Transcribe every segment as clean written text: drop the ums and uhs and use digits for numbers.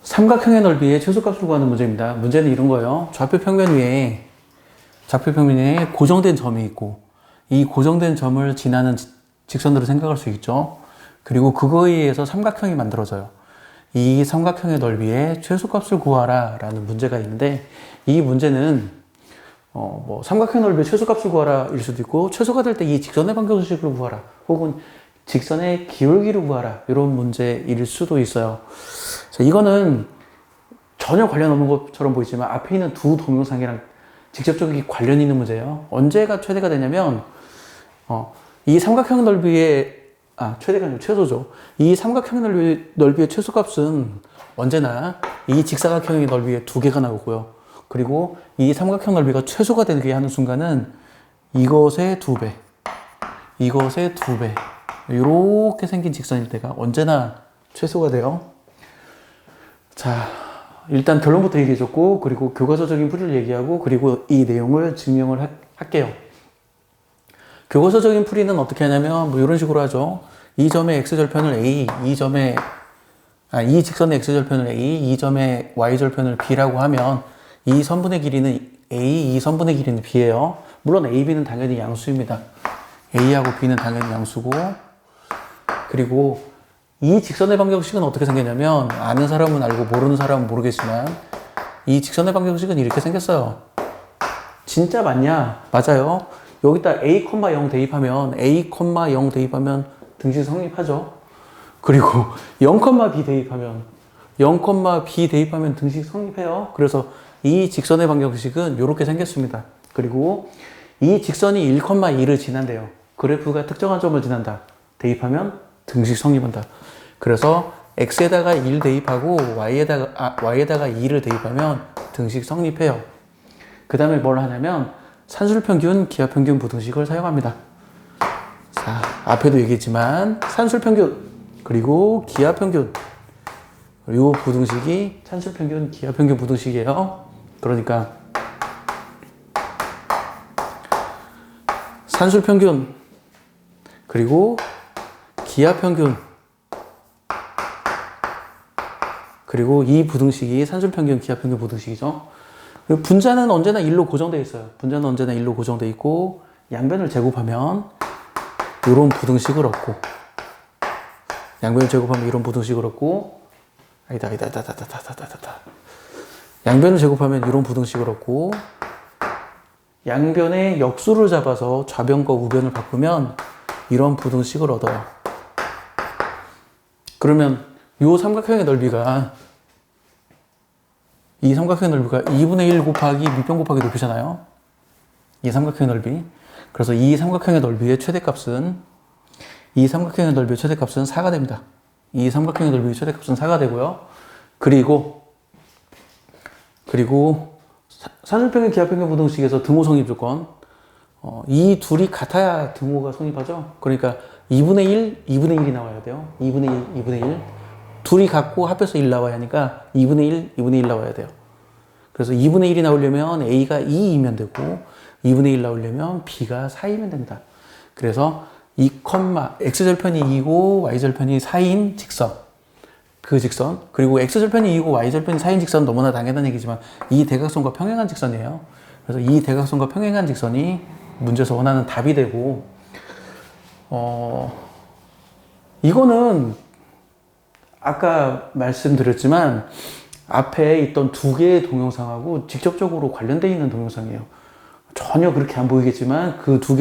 삼각형의 넓이의 최소값을 구하는 문제입니다. 문제는 이런 거예요. 좌표 평면 위에 고정된 점이 있고, 이 고정된 점을 지나는 직선으로 생각할 수 있죠. 그리고 그거에 의해서 삼각형이 만들어져요. 이 삼각형의 넓이의 최소값을 구하라 라는 문제가 있는데, 이 문제는 삼각형 넓이의 최소값을 구하라 일 수도 있고, 최소가 될 때 이 직선의 방정식을 구하라, 혹은 직선의 기울기를 구하라, 이런 문제일 수도 있어요. 자, 이거는 전혀 관련 없는 것처럼 보이지만 앞에 있는 두 동영상이랑 직접적인 관련이 있는 문제예요. 언제가 최대가 되냐면 이 삼각형 넓이의 최대가 아니고 최소죠. 이 삼각형 넓이의 최소값은 언제나 이 직사각형의 넓이의 2개가 나오고요. 그리고 이 삼각형 넓이가 최소가 되게 하는 순간은 이것의 2배, 이것의 2배, 이렇게 생긴 직선일 때가 언제나 최소가 돼요. 자, 일단 결론부터 얘기해줬고, 그리고 교과서적인 풀이를 얘기하고, 그리고 이 내용을 증명을 할게요. 교과서적인 풀이는 어떻게 하냐면 이런 식으로 하죠. 이 점의 x절편을 a, 이 직선의 x절편을 a, 이 점의 y절편을 b라고 하면 이 선분의 길이는 a, 이 선분의 길이는 b예요. 물론 a, b는 당연히 양수입니다. a하고 b는 당연히 양수고, 그리고 이 직선의 방정식은 어떻게 생겼냐면, 아는 사람은 알고 모르는 사람은 모르겠지만 이 직선의 방정식은 이렇게 생겼어요. 진짜 맞냐? 맞아요. 여기다 a,0 대입하면 등식 성립하죠. 그리고 0,b 대입하면 등식 성립해요. 그래서 이 직선의 방정식은 이렇게 생겼습니다. 그리고 이 직선이 1,2를 지난대요. 그래프가 특정한 점을 지난다. 대입하면 등식 성립한다. 그래서 x에다가 1 대입하고 y에다가 2를 대입하면 등식 성립해요. 그 다음에 뭘 하냐면 산술평균, 기하평균 부등식을 사용합니다. 자, 앞에도 얘기했지만 산술평균 그리고 기하평균, 이 부등식이 산술평균, 기하평균 부등식이에요. 그러니까 산술평균 그리고 기하평균, 그리고 이 부등식이 산술평균, 기하평균 부등식이죠. 분자는 언제나 1로 고정되어 있어요. 분자는 언제나 1로 고정되어 있고, 양변을 제곱하면 이런 부등식을 얻고, 양변을 제곱하면 이런 부등식을 얻고, 양변을 제곱하면 이런 부등식을 얻고, 양변의 역수를 잡아서 좌변과 우변을 바꾸면 이런 부등식을 얻어요. 그러면 이 삼각형의 넓이가 2분의 1 곱하기 밑변 곱하기 높이잖아요. 이 삼각형의 넓이. 그래서 이 삼각형의 넓이의 최대값은 4가 됩니다. 이 삼각형의 넓이의 최대값은 4가 되고요. 그리고 산술평균, 기하평균 부등식에서 등호 성립 조건, 이 둘이 같아야 등호가 성립하죠. 그러니까 2분의 1이 나와야 돼요. 2분의 1. 둘이 같고 합해서 1 나와야 하니까 2분의 1 나와야 돼요. 그래서 2분의 1이 나오려면 a가 2이면 되고, 2분의 1 나오려면 b가 4이면 됩니다. 그래서 x절편이 2고 y절편이 4인 직선, 그 직선, 그리고 x절편이 2고 y절편이 4인 직선, 너무나 당연한 얘기지만 이 대각선과 평행한 직선이에요. 그래서 이 대각선과 평행한 직선이 문제에서 원하는 답이 되고, 이거는 아까 말씀드렸지만 앞에 있던 2개의 동영상하고 직접적으로 관련되어 있는 동영상이에요. 전혀 그렇게 안 보이겠지만 그 두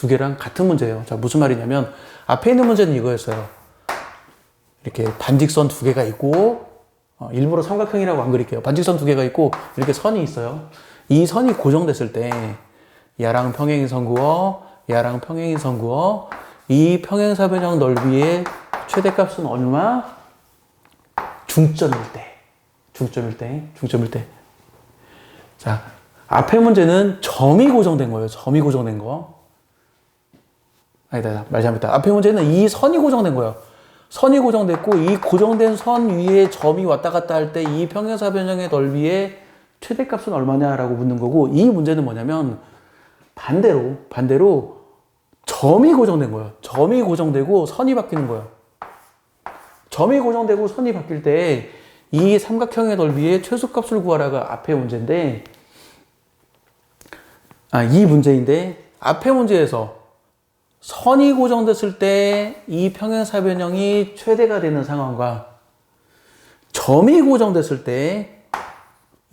개랑 같은 문제예요. 자, 무슨 말이냐면 앞에 있는 문제는 이거였어요. 이렇게 반직선 2개가 있고, 일부러 삼각형이라고 안 그릴게요. 반직선 2개가 있고 이렇게 선이 있어요. 이 선이 고정됐을 때 야랑 평행인 선 그어, 야랑 평행인 선 그어, 이 평행사변형 넓이의 최대값은 얼마? 중점일 때. 자, 앞에 문제는 점이 고정된 거예요. 점이 고정된 거. 아니다, 말 잘못했다. 앞에 문제는 이 선이 고정된 거예요. 선이 고정됐고, 이 고정된 선 위에 점이 왔다 갔다 할 때 이 평행사변형의 넓이의 최대값은 얼마냐라고 묻는 거고, 이 문제는 뭐냐면 반대로 점이 고정된 거예요. 점이 고정되고 선이 바뀌는 거예요. 점이 고정되고 선이 바뀔 때 이 삼각형의 넓이의 최소값을 구하라가 앞의 문제인데, 이 문제인데, 앞의 문제에서 선이 고정됐을 때 이 평행사변형이 최대가 되는 상황과 점이 고정됐을 때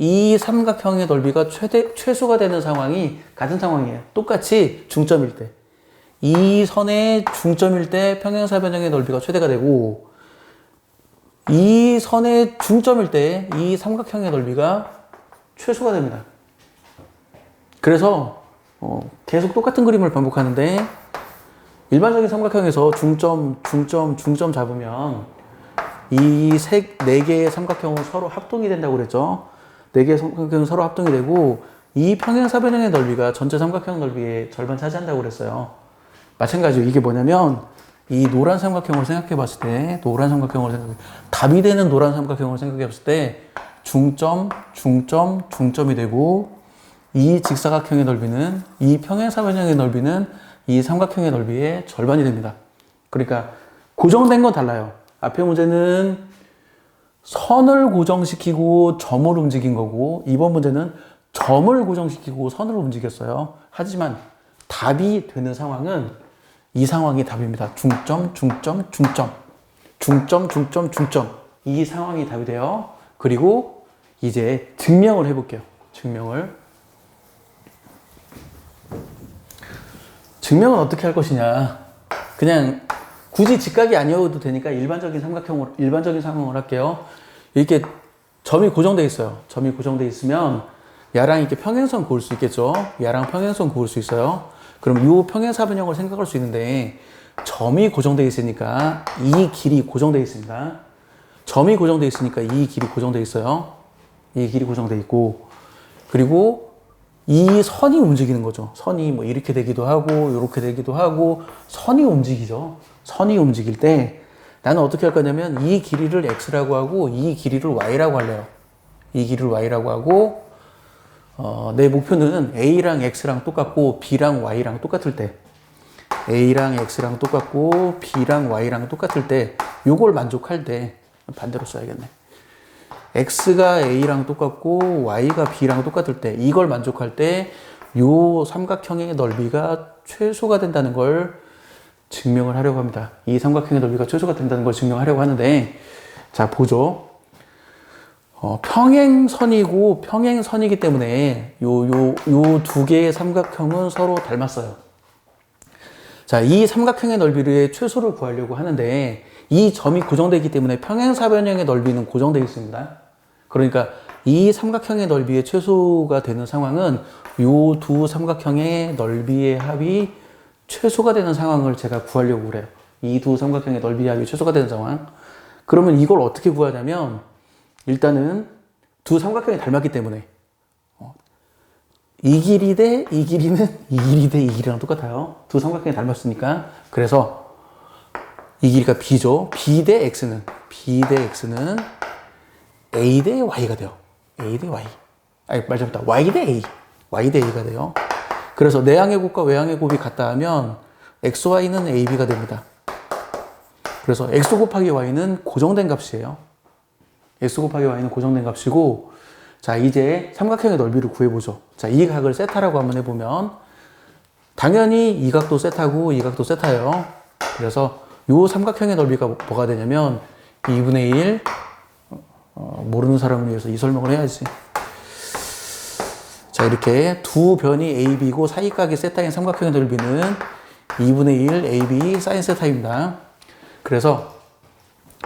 이 삼각형의 넓이가 최소가 되는 상황이 같은 상황이에요. 똑같이 중점일 때. 이 선의 중점일 때 평행사변형의 넓이가 최대가 되고, 이 선의 중점일 때 이 삼각형의 넓이가 최소가 됩니다. 그래서 계속 똑같은 그림을 반복하는데, 일반적인 삼각형에서 중점 잡으면 이 네 개의 삼각형은 서로 합동이 된다고 그랬죠. 네 개의 삼각형은 서로 합동이 되고, 이 평행사변형의 넓이가 전체 삼각형 넓이의 절반 차지한다고 그랬어요. 마찬가지로 이게 뭐냐면, 이 노란 삼각형을 생각해 봤을 때, 답이 되는 노란 삼각형을 생각해 봤을 때, 중점이 되고, 이 직사각형의 넓이는, 이 평행사변형의 넓이는 이 삼각형의 넓이의 절반이 됩니다. 그러니까 고정된 건 달라요. 앞의 문제는 선을 고정시키고 점을 움직인 거고, 이번 문제는 점을 고정시키고 선을 움직였어요. 하지만 답이 되는 상황은 이 상황이 답입니다. 중점. 이 상황이 답이 돼요. 그리고 이제 증명을 해볼게요. 증명은 어떻게 할 것이냐. 그냥 굳이 직각이 아니어도 되니까 일반적인 상황을 할게요. 이렇게 점이 고정되어 있어요. 점이 고정되어 있으면 야랑 이렇게 평행선 그을 수 있겠죠. 야랑 평행선 그을 수 있어요. 그럼 이 평행사변형을 생각할 수 있는데, 점이 고정되어 있으니까 이 길이 고정되어 있습니다. 점이 고정되어 있으니까 이 길이 고정되어 있어요. 이 길이 고정되어 있고, 그리고 이 선이 움직이는 거죠. 선이 뭐 이렇게 되기도 하고 이렇게 되기도 하고, 선이 움직이죠. 선이 움직일 때 나는 어떻게 할 거냐면, 이 길이를 x라고 하고 이 길이를 y라고 할래요. 이 길이를 y라고 하고, 내 목표는 a랑 x랑 똑같고 b랑 y랑 똑같을 때, a랑 x랑 똑같고 b랑 y랑 똑같을 때, 요걸 만족할 때, 반대로 써야겠네. x가 a랑 똑같고 y가 b랑 똑같을 때, 이걸 만족할 때 요 삼각형의 넓이가 최소가 된다는 걸 증명을 하려고 합니다. 이 삼각형의 넓이가 최소가 된다는 걸 증명하려고 하는데, 자, 보죠. 평행선이고 평행선이기 때문에 요 두 개의 삼각형은 서로 닮았어요. 자, 이 삼각형의 넓이의 최소를 구하려고 하는데, 이 점이 고정되기 때문에 평행사변형의 넓이는 고정되어 있습니다. 그러니까 이 삼각형의 넓이의 최소가 되는 상황은 요 두 삼각형의 넓이의 합이 최소가 되는 상황을 제가 구하려고 그래요. 이 두 삼각형의 넓이의 합이 최소가 되는 상황. 그러면 이걸 어떻게 구하냐면, 일단은 두 삼각형이 닮았기 때문에 이 길이 대 이 길이는 이 길이 대 이 길이랑 똑같아요. 두 삼각형이 닮았으니까. 그래서 이 길이가 b죠. b 대 x는 a 대 y가 돼요. a 대 y. 말 잘못했다. y 대 a가 돼요. 그래서 내항의 곱과 외항의 곱이 같다 하면 xy는 ab가 됩니다. 그래서 x 곱하기 y는 고정된 값이에요. x 곱하기 y는 고정된 값이고, 자, 이제 삼각형의 넓이를 구해보죠. 자, 이 각을 세타라고 한번 해보면, 당연히 이 각도 세타고 이 각도 세타예요. 그래서 이 삼각형의 넓이가 뭐가 되냐면 2분의 1, 모르는 사람을 위해서 이 설명을 해야지. 자, 이렇게 두 변이 AB고 사이각이 세타인 삼각형의 넓이는 2분의 1 AB 사인 세타입니다. 그래서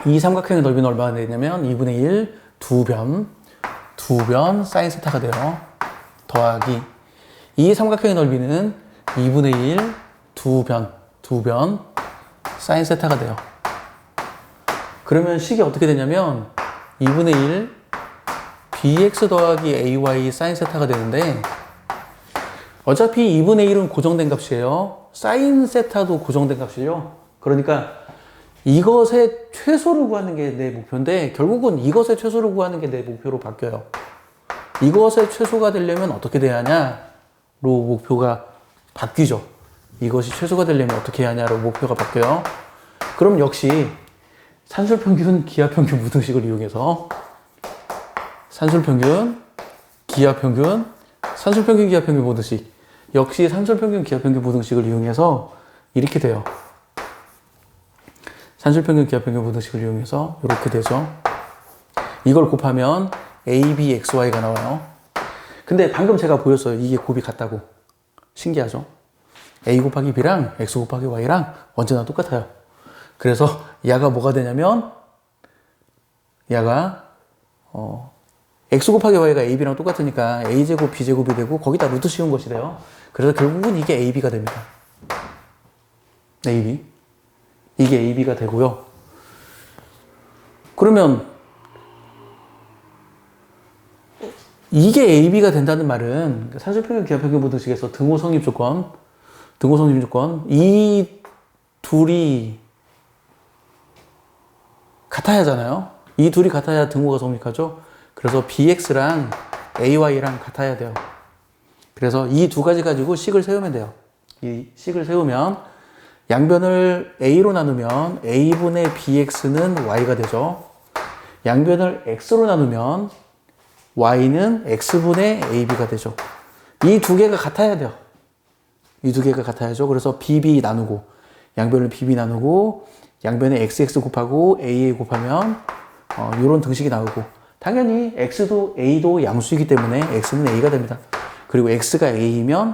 이 삼각형의 넓이는 얼마나 되냐면 2분의 1 두 변 사인 세타가 돼요. 더하기 이 삼각형의 넓이는 2분의 1 두 변 사인 세타가 돼요. 그러면 식이 어떻게 되냐면 2분의 1 bx 더하기 ay 사인 세타가 되는데, 어차피 2분의 1은 고정된 값이에요. 사인 세타도 고정된 값이에요. 그러니까 이것의 최소를 구하는 게 내 목표인데, 결국은 이것의 최소를 구하는 게 내 목표로 바뀌어요. 이것의 최소가 되려면 어떻게 돼야 하냐로 목표가 바뀌죠. 이것이 최소가 되려면 어떻게 해야 하냐로 목표가 바뀌어요. 그럼 역시 산술평균, 기하평균 무등식을 이용해서 산술평균, 기하평균, 산술평균, 기하평균 보등식. 역시 산술평균, 기하평균 보등식을 이용해서 이렇게 돼요. 산술평균, 기하평균 보등식을 이용해서 이렇게 되죠. 이걸 곱하면 AB, XY가 나와요. 근데 방금 제가 보였어요. 이게 곱이 같다고. 신기하죠? A 곱하기 B랑 X 곱하기 Y랑 언제나 똑같아요. 그래서 야가 뭐가 되냐면 야가 X 곱하기 Y가 AB랑 똑같으니까 A제곱, B제곱이 되고 거기다 루트 씌운 것이 돼요. 그래서 결국은 이게 AB가 됩니다. AB. 이게 AB가 되고요. 그러면 이게 AB가 된다는 말은 산술평균, 기하평균 보등식에서 등호 성립 조건, 이 둘이 같아야 하잖아요. 이 둘이 같아야 등호가 성립하죠. 그래서 BX랑 AY랑 같아야 돼요. 그래서 이 두 가지 가지고 식을 세우면 돼요. 이 식을 세우면 양변을 A로 나누면 A분의 BX는 Y가 되죠. 양변을 X로 나누면 Y는 X분의 AB가 되죠. 이 두 개가 같아야 돼요. 이 두 개가 같아야죠. 그래서 BB 나누고, 양변을 BB 나누고, 양변에 XX 곱하고 AA 곱하면, 요런 등식이 나오고, 당연히 X도 A도 양수이기 때문에 X는 A가 됩니다. 그리고 X가 A이면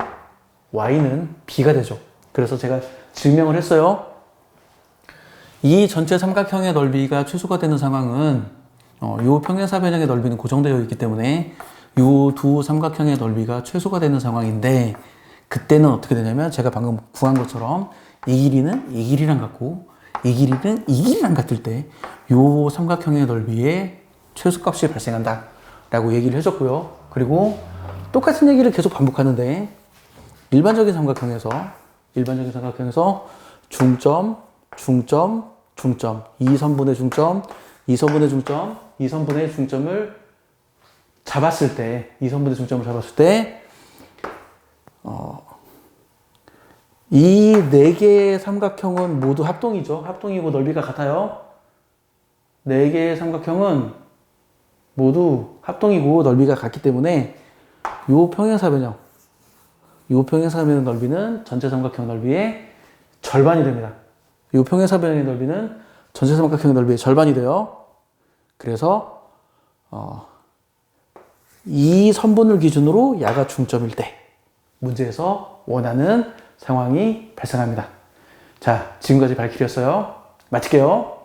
Y는 B가 되죠. 그래서 제가 증명을 했어요. 이 전체 삼각형의 넓이가 최소가 되는 상황은 요 평행사변형의 넓이는 고정되어 있기 때문에 요 두 삼각형의 넓이가 최소가 되는 상황인데 그때는 어떻게 되냐면 제가 방금 구한 것처럼 이 길이는 이 길이랑 같고 이 길이는 이 길이랑 같을 때 요 삼각형의 넓이에 최소값이 발생한다 라고 얘기를 해줬고요. 그리고 똑같은 얘기를 계속 반복하는데 일반적인 삼각형에서 중점, 중점, 중점, 2선분의 중점, 2선분의 중점, 2선분의 중점을 잡았을 때, 2선분의 중점을 잡았을 때, 이 네 개의 삼각형은 모두 합동이죠. 합동이고 넓이가 같아요. 네 개의 삼각형은 모두 합동이고 넓이가 같기 때문에 요 평행사변형 넓이는 전체 삼각형 넓이의 절반이 됩니다. 요 평행사변형의 넓이는 전체 삼각형 넓이의 절반이 돼요. 그래서 이 선분을 기준으로 야가 중점일 때 문제에서 원하는 상황이 발생합니다. 자, 지금까지 발길이었어요. 마칠게요.